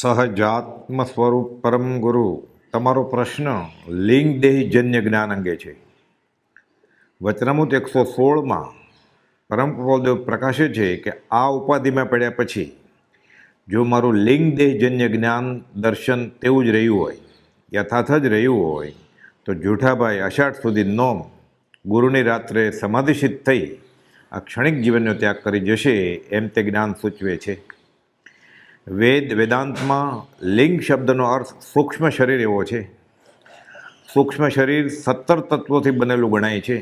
સહજાત્મ સ્વરૂપ પરમ ગુરુ. તમારો પ્રશ્ન લિંગ દેહજન્ય જ્ઞાન અંગે છે. વચનામૃત 116માં પરમ કૃપાદેવ પ્રકાશે છે કે આ ઉપાધિમાં પડ્યા પછી જો મારું લિંગ દેહજન્ય જ્ઞાન દર્શન તેવું જ રહ્યું હોય, યથાર્થ જ રહ્યું હોય, તો જૂઠાભાઈ અષાઢ સુધી નોમ ગુરુની રાત્રે સમાધિસિદ્ધ થઈ આ ક્ષણિક જીવનનો ત્યાગ કરી જશે એમ તે જ્ઞાન સૂચવે છે. વેદાંતમાં લિંગ શબ્દનો અર્થ સૂક્ષ્મ શરીર એવો છે. સૂક્ષ્મ શરીર 17 તત્વોથી બનેલું ગણાય છે.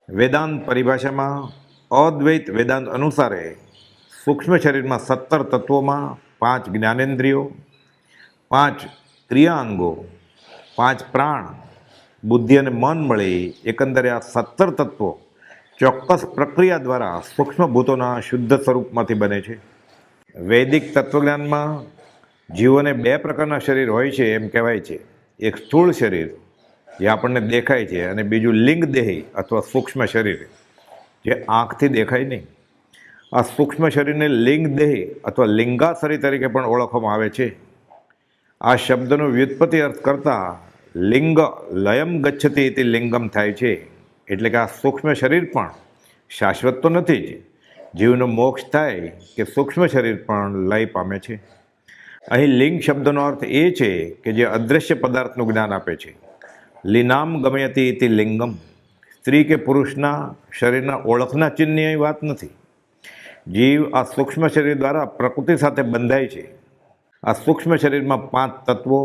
વેદાંત પરિભાષામાં અદ્વૈત વેદાંત અનુસારે સૂક્ષ્મ શરીરમાં 17 તત્વોમાં 5 જ્ઞાનેન્દ્રિયો, 5 ક્રિયાઅંગો, 5 પ્રાણ, બુદ્ધિ અને મન મળી એકંદરે આ 17 તત્વો ચોક્કસ પ્રક્રિયા દ્વારા સૂક્ષ્મ ભૂતોના શુદ્ધ સ્વરૂપમાંથી બને છે. વૈદિક તત્વજ્ઞાનમાં જીવોને 2 પ્રકારના શરીર હોય છે એમ કહેવાય છે. એક સ્થૂળ શરીર જે આપણને દેખાય છે અને બીજું લિંગ દેહી અથવા સૂક્ષ્મ શરીર જે આંખથી દેખાય નહીં. આ સૂક્ષ્મ શરીરને લિંગ દેહી અથવા લિંગાશરી તરીકે પણ ઓળખવામાં આવે છે. આ શબ્દનો વ્યુત્પત્તિ અર્થ કરતાં લિંગ લયમ ગચ્છતિ ઇતિ લિંગમ થાય છે. એટલે કે આ સૂક્ષ્મ શરીર પણ શાશ્વત તો નથી જ. જીવનો મોક્ષ થાય કે સૂક્ષ્મ શરીર પણ લય પામે છે. અહીં લિંગ શબ્દનો અર્થ એ છે કે જે અદૃશ્ય પદાર્થનું જ્ઞાન આપે છે. લીનામ ગમયતિ ઇતિ લિંગમ. સ્ત્રી કે પુરુષના શરીરના ઓળખના ચિહ્નની અહીં વાત નથી. જીવ આ સૂક્ષ્મ શરીર દ્વારા પ્રકૃતિ સાથે બંધાય છે. આ સૂક્ષ્મ શરીરમાં 5 તત્વો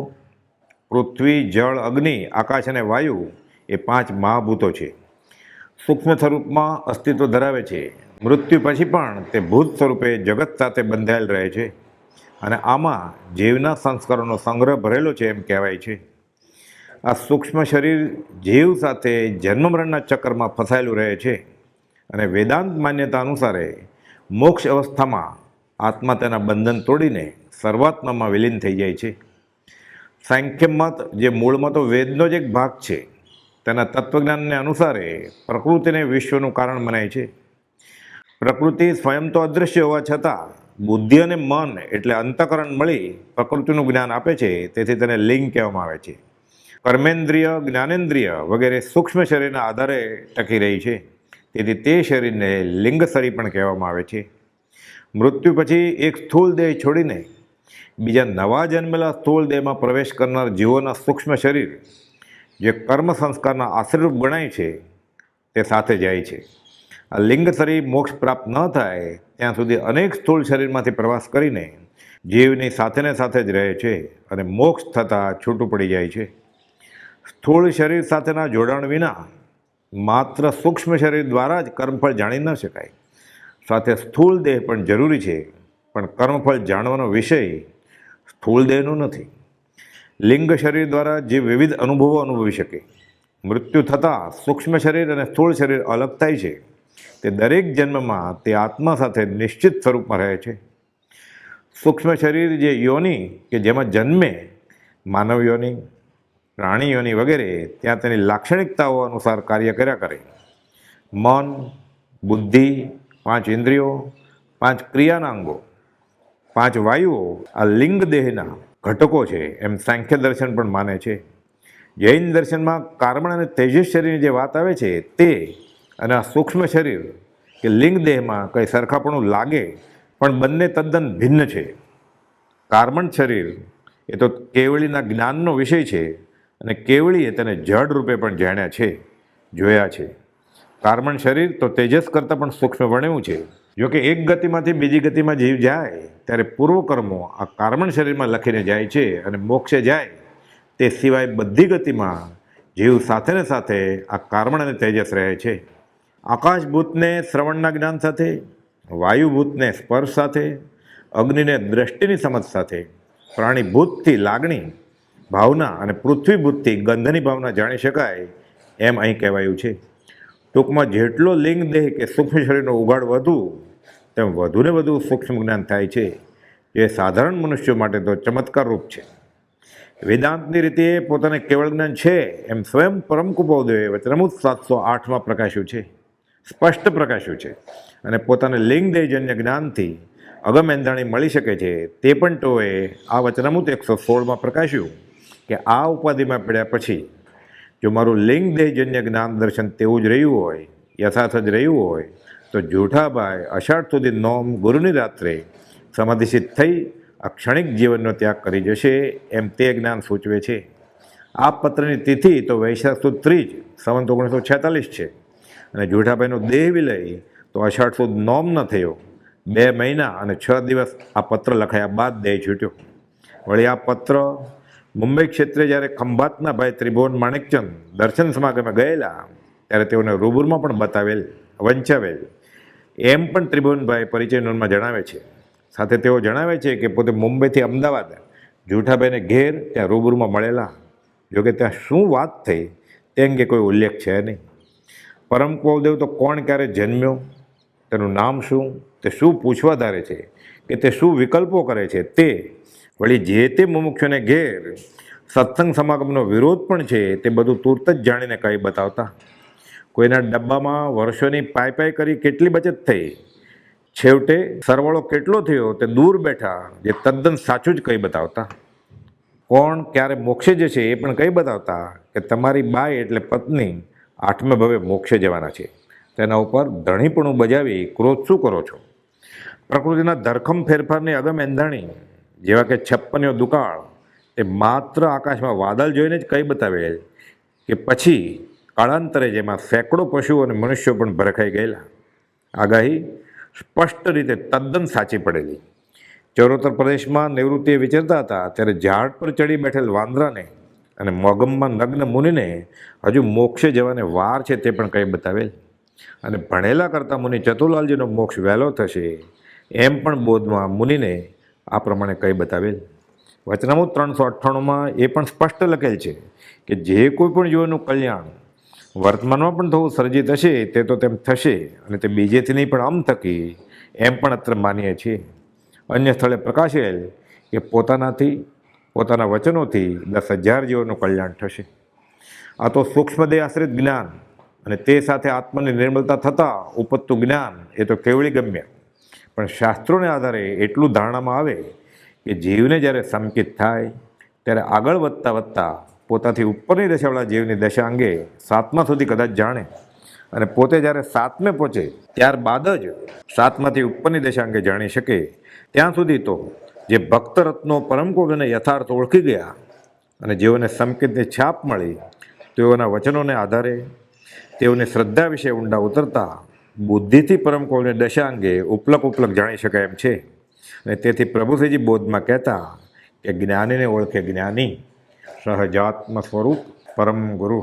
પૃથ્વી, જળ, અગ્નિ, આકાશ અને વાયુ એ 5 મહાભૂતો છે. સૂક્ષ્મ સ્વરૂપમાં અસ્તિત્વ ધરાવે છે. મૃત્યુ પછી પણ તે ભૂત સ્વરૂપે જગત સાથે બંધાયેલ રહે છે અને આમાં જીવના સંસ્કારોનો સંગ્રહ ભરેલો છે એમ કહેવાય છે. આ સૂક્ષ્મ શરીર જીવ સાથે જન્મ મરણના ચક્રમાં ફસાયેલું રહે છે અને વેદાંત માન્યતા અનુસારે મોક્ષ અવસ્થામાં આત્મા તેના બંધન તોડીને સર્વાત્મામાં વિલીન થઈ જાય છે. સાંખ્ય મત જે મૂળમાં તો વેદનો જ એક ભાગ છે, તેના તત્વજ્ઞાનને અનુસારે પ્રકૃતિને વિશ્વનું કારણ મનાય છે. પ્રકૃતિ સ્વયં તો અદૃશ્ય હોવા છતાં બુદ્ધિ અને મન એટલે અંતઃકરણ મળી પ્રકૃતિનું જ્ઞાન આપે છે. તેથી તેને લિંગ કહેવામાં આવે છે. કર્મેન્દ્રિય, જ્ઞાનેન્દ્રિય વગેરે સૂક્ષ્મ શરીરના આધારે ટકી રહી છે. તેથી તે શરીરને લિંગશરી પણ કહેવામાં આવે છે. મૃત્યુ પછી એક સ્થૂળ દેહ છોડીને બીજા નવા જન્મેલા સ્થૂળ દેહમાં પ્રવેશ કરનાર જીવોના સૂક્ષ્મ શરીર જે કર્મ સંસ્કારના આશ્રયરૂપ ગણાય છે તે સાથે જાય છે. આ લિંગશરી મોક્ષ પ્રાપ્ત ન થાય ત્યાં સુધી અનેક સ્થૂળ શરીરમાંથી પ્રવાસ કરીને જીવની સાથેને સાથે જ રહે છે અને મોક્ષ થતાં છૂટું પડી જાય છે. સ્થૂળ શરીર સાથેના જોડાણ વિના માત્ર સૂક્ષ્મ શરીર દ્વારા જ કર્મફળ જાણી ન શકાય. સાથે સ્થૂળ દેહ પણ જરૂરી છે, પણ કર્મફળ જાણવાનો વિષય સ્થૂળ દેહનો નથી. લિંગ શરીર દ્વારા જે વિવિધ અનુભવો અનુભવી શકે. મૃત્યુ થતાં સૂક્ષ્મ શરીર અને સ્થૂળ શરીર અલગ થાય છે. તે દરેક જન્મમાં તે આત્મા સાથે નિશ્ચિત સ્વરૂપમાં રહે છે. સૂક્ષ્મ શરીર જે યોનિ કે જેમાં જન્મે, માનવ યોનિ, પ્રાણી યોનિ વગેરે, ત્યાં તેની લાક્ષણિકતાઓ અનુસાર કાર્ય કર્યા કરે. મન, બુદ્ધિ, 5 ઇન્દ્રિયો, 5 ક્રિયાના અંગો, 5 વાયુઓ આ લિંગ દેહના ઘટકો છે એમ સાંખ્ય દર્શન પણ માને છે. જૈન દર્શનમાં કાર્બન અને તેજસ શરીરની જે વાત આવે છે તે અને આ સૂક્ષ્મ શરીર કે લિંગ દેહમાં કંઈ સરખાપણું લાગે પણ બંને તદ્દન ભિન્ન છે. કાર્બન શરીર એ તો કેવળીના જ્ઞાનનો વિષય છે અને કેવળીએ તેને જડ રૂપે પણ જાણ્યા છે, જોયા છે. કાર્બન શરીર તો તેજસ કરતાં પણ સૂક્ષ્મ બન્યું છે. જોકે એક ગતિમાંથી બીજી ગતિમાં જીવ જાય ત્યારે પૂર્વકર્મો આ કાર્બન શરીરમાં લખીને જાય છે અને મોક્ષે જાય તે સિવાય બધી ગતિમાં જીવ સાથે ને સાથે આ કાર્બન અને તેજસ રહે છે. આકાશભૂતને શ્રવણના જ્ઞાન સાથે, વાયુભૂતને સ્પર્શ સાથે, અગ્નિને દ્રષ્ટિની સમજ સાથે, પ્રાણીભૂતથી લાગણી ભાવના અને પૃથ્વીભૂતથી ગંધની ભાવના જાણી શકાય એમ અહીં કહેવાયું છે. ટૂંકમાં જેટલો લિંગ દેહ કે સૂક્ષ્મ શરીરનો ઉગાડ વધુ તેમ વધુને વધુ સૂક્ષ્મ જ્ઞાન થાય છે, જે સાધારણ મનુષ્યો માટે તો ચમત્કાર રૂપ છે. વેદાંતની રીતે પોતાને કેવળ જ્ઞાન છે એમ સ્વયં પરમ કૃપાદેવે વચનામૃત 708માં પ્રકાશ્યું છે, સ્પષ્ટ પ્રકાશ્યું છે અને પોતાને લિંગ દેહજન્ય જ્ઞાનથી અગમ એંધાણી મળી શકે છે, તે પણ તેઓએ આ વચનામૃત 116માં પ્રકાશ્યું કે આ ઉપાધિમાં પડ્યા પછી જો મારું લિંગ દેહજન્ય જ્ઞાન દર્શન તેવું જ રહ્યું હોય, યથાર્થ જ રહ્યું હોય, તો જૂઠાભાઈ અષાઢ સુધી નોમ ગુરુની રાત્રે સમાધિસિદ્ધ થઈ આ ક્ષણિક જીવનનો ત્યાગ કરી જશે, એમ તે જ્ઞાન સૂચવે છે. આ પત્રની તિથિ તો વૈશાખ સુદ ત્રીજ સંવત 1946 છે અને જૂઠાભાઈનો દેહ વિલય તો અષાઢ સુદ નોમ ન થયો. 2 મહિના અને 6 દિવસ આ પત્ર લખાયા બાદ દેહ છૂટ્યો. વળી આ પત્ર મુંબઈ ક્ષેત્રે જ્યારે ખંભાતના ભાઈ ત્રિભુવન માણેકચંદ દર્શન સમાગમે ગયેલા ત્યારે તેઓને રૂબરૂમાં પણ બતાવેલ, વંચાવેલ, એમ પણ ત્રિભુવનભાઈ પરિચય નોંધમાં જણાવે છે. સાથે તેઓ જણાવે છે કે પોતે મુંબઈથી અમદાવાદ જૂઠાભાઈને ઘેર ત્યાં રૂબરૂમાં મળેલા. જોકે ત્યાં શું વાત થઈ તે અંગે કોઈ ઉલ્લેખ છે નહીં. પરમ કુલદેવ તો કોણ ક્યારે જન્મ્યો, તેનું નામ શું, તે શું પૂછવા ધારે છે કે તે શું વિકલ્પો કરે છે, તે વળી જે તે મુમુક્ષુને ઘેર સત્સંગ સમાગમનો વિરોધ પણ છે તે બધું તુરત જ જાણીને કહી બતાવતા. કોઈના ડબ્બામાં વર્ષોની પાઈ કરી કેટલી બચત થઈ, છેવટે સરવાળો કેટલો થયો તે દૂર બેઠા જે તદ્દન સાચું જ કહી બતાવતા. કોણ ક્યારે મોક્ષે જશે એ પણ કહી બતાવતા કે તમારી બાઈ એટલે પત્ની 8મે ભવે મોક્ષે જવાના છે, તેના ઉપર ધણીપણું બજાવી ક્રોધ શું કરો છો. પ્રકૃતિના ધરખમ ફેરફારની અગમ એંધાણી જેવા કે 56 દુકાળ તે માત્ર આકાશમાં વાદળ જોઈને જ કહી બતાવેલ કે પછી કાળાંતરે જેમાં સેંકડો પશુઓ અને મનુષ્યો પણ ભરખાઈ ગયેલા. આગાહી સ્પષ્ટ રીતે તદ્દન સાચી પડેલી. ચરોતર પ્રદેશમાં નિવૃત્તિએ વિચરતા હતા ત્યારે ઝાડ પર ચડી બેઠેલ વાંદરાને અને મોગમમાં નગ્ન મુનિને હજુ મોક્ષે જવાને વાર છે તે પણ કહી બતાવેલ. અને ભણેલા કરતાં મુનિ ચતુલાલજીનો મોક્ષ વહેલો થશે એમ પણ બોધમાં મુનિને આ પ્રમાણે કહી બતાવેલ. વચનામૃત 398માં એ પણ સ્પષ્ટ લખેલ છે કે જે કોઈ પણ જીવનનું કલ્યાણ વર્તમાનમાં પણ થવું સર્જિત હશે તે તો તેમ થશે અને તે બીજેથી નહીં પણ થકી એમ પણ અત્ર માનીએ છીએ. અન્ય સ્થળે પ્રકાશેલ કે પોતાનાથી પોતાના વચનોથી 10,000 જીવોનું કલ્યાણ થશે. આ તો સૂક્ષ્મદેહ આશ્રિત જ્ઞાન અને તે સાથે આત્માની નિર્મળતા થતાં ઉપજતું જ્ઞાન એ તો કેવળી ગમ્ય. પણ શાસ્ત્રોને આધારે એટલું ધારણામાં આવે કે જીવને જ્યારે સંકિત થાય ત્યારે આગળ વધતા પોતાથી ઉપરની દશાવાળા જીવની દશા અંગે 7મા સુધી કદાચ જાણે અને પોતે જ્યારે 7મે પહોંચે ત્યારબાદ જ 7માંથી ઉપરની દશા અંગે જાણી શકે. ત્યાં સુધી તો જે ભક્ત રત્નો પરમકોને યથાર્થ ઓળખી ગયા અને જેઓને સંકેતની છાપ મળી તેઓના વચનોને આધારે તેઓની શ્રદ્ધા વિશે ઊંડા ઉતરતા બુદ્ધિથી પરમકોની દશા અંગે ઉપલક જાણી શકાય એમ છે. અને તેથી પ્રભુશ્રીજી બોધમાં કહેતા કે જ્ઞાનીને ઓળખે જ્ઞાની, સહજાત્મ સ્વરૂપ પરમ ગુરુ.